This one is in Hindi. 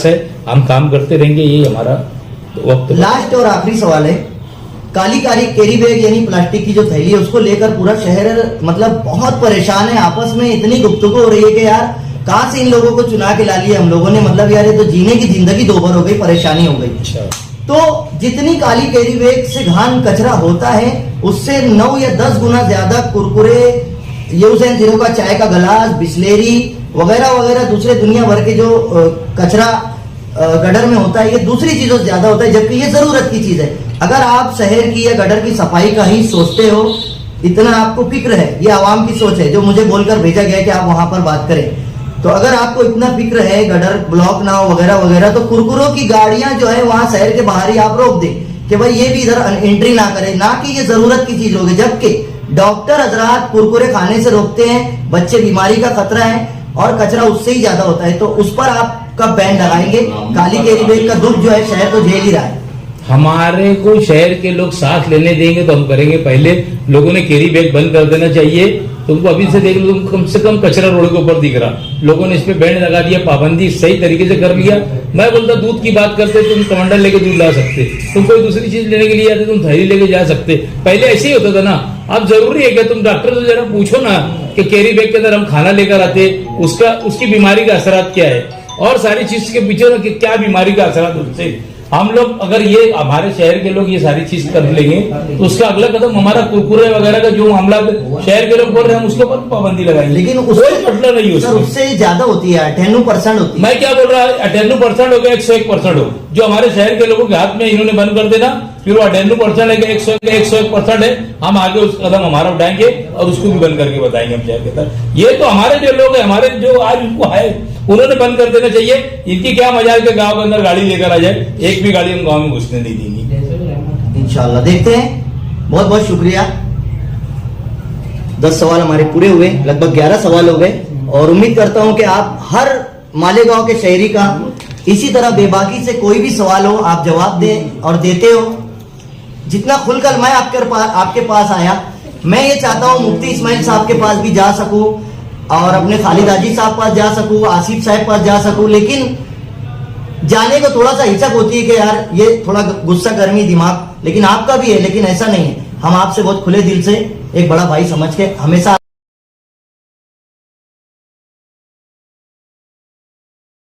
प्रयास है, हम काम करते रहेंगे, यही हमारा वक्त। लास्ट और आखिरी सवाल है, काली कैरी बैग यानी प्लास्टिक की जो थैली है उसको लेकर पूरा शहर मतलब बहुत परेशान है। आपस में इतनी गुफ्तगू हो रही है कि यार कहाँ से इन लोगों को चुना के ला लिया हम लोगों ने, मतलब यार ये तो जीने की जिंदगी दोभर हो गई, परेशानी हो गई। अच्छा। तो जितनी काली कैरी बैग से घान कचरा होता है उससे 9 या 10 गुना ज्यादा कुरकुरे, यूज एंड थ्रो का चाय का गिलास, बिस्लेरी वगैरह वगैरह दूसरे दुनिया भर के जो कचरा गटर में होता है, ये दूसरी चीजों से ज्यादा होता है, जबकि ये जरूरत की चीज है। अगर आप शहर की या गटर की सफाई का ही सोचते हो, इतना आपको फिक्र है, ये आवाम की सोच है जो मुझे बोलकर भेजा गया कि आप वहां पर बात करें, तो अगर आपको इतना फिक्र है गटर ब्लॉक ना हो वगैरह वगैरह, तो कुरकुरों की गाड़ियां जो है वहां शहर के बाहर ही आप रोक दें कि भाई ये भी इधर एंट्री ना करे, ना कि ये जरूरत की चीज होगी। जबकि डॉक्टर हजरात कुरकुरे खाने से रोकते हैं, बच्चे बीमारी का खतरा है और कचरा उससे ही ज्यादा होता है, तो उस पर आप कब बैन लगाएंगे? काली कैरी बैग का दुख जो है शहर तो झेल ही रहा है। हमारे को शहर के लोग साथ लेने देंगे तो हम करेंगे। पहले लोगों ने कैरी बैग बंद कर देना चाहिए। तुमको अभी से देख लो, तुम कम से कम कचरा रोड के ऊपर दिख रहा, लोगों ने इस पे बैन लगा दिया, पाबंदी सही तरीके से कर लिया। मैं बोलता दूध की बात करते, तुम कमंडल लेके दूध ला सकते, तुम कोई दूसरी चीज लेने के लिए आते तुम थैली लेके जा सकते, पहले ऐसे ही होता था ना। अब जरूरी है कि तुम डॉक्टर से जरा पूछो ना कि कैरी बैग के अंदर हम खाना लेकर आते, उसकी बीमारी का असरात क्या है, और सारी चीज के पीछे कि क्या बीमारी का असरात उससे। हम लोग अगर ये हमारे शहर के लोग ये सारी चीज कर लेंगे तो उसका अगला कदम हमारा कुरकुरे वगैरह का जो मामला शहर के लोग बोल रहे हैं हम उसके ऊपर पाबंदी लगाएंगे, लेकिन कोई मतलब नहीं हो। उससे ज्यादा होती है, 98% होती है। मैं क्या बोल रहा हूँ, 98% हो गया 101% हो, जो हमारे शहर के लोगों के हाथ में इन्होंने बंद कर देना, फिर वो 98% है 101% है। हम आगे उस कदम हमारा उठाएंगे और उसको भी बंद करके बताएंगे हम शहर के अंदर। ये तो हमारे जो लोग हैं, हमारे जो आज उनको है, उन्होंने बंद कर देना चाहिए। इनकी क्या मजाल के गांव के अंदर गाड़ी लेकर आ जाए, एक भी गाड़ी हम गांव में घुसने नहीं देंगे। इंशाल्लाह देखते हैं। बहुत बहुत शुक्रिया। 10 सवाल हमारे पूरे हुए, लगभग 11 सवाल हो गए, और उम्मीद करता हूं कि आप हर मालेगांव के शहरी का इसी तरह बेबाकी से कोई भी सवाल हो आप जवाब दें और देते हो। जितना खुलकर मैं आपके पास आया, मैं ये चाहता हूं मुफ्ती इस्माइल साहब के पास भी जा सकूं और अपने खालिद हाजी साहब पास जा सकूं, आसिफ साहब पास जा सकूं, लेकिन जाने को थोड़ा सा हिचक होती है कि यार ये थोड़ा गुस्सा गर्मी दिमाग, लेकिन आपका भी है, लेकिन ऐसा नहीं है। हम आपसे बहुत खुले दिल से एक बड़ा भाई समझ के हमेशा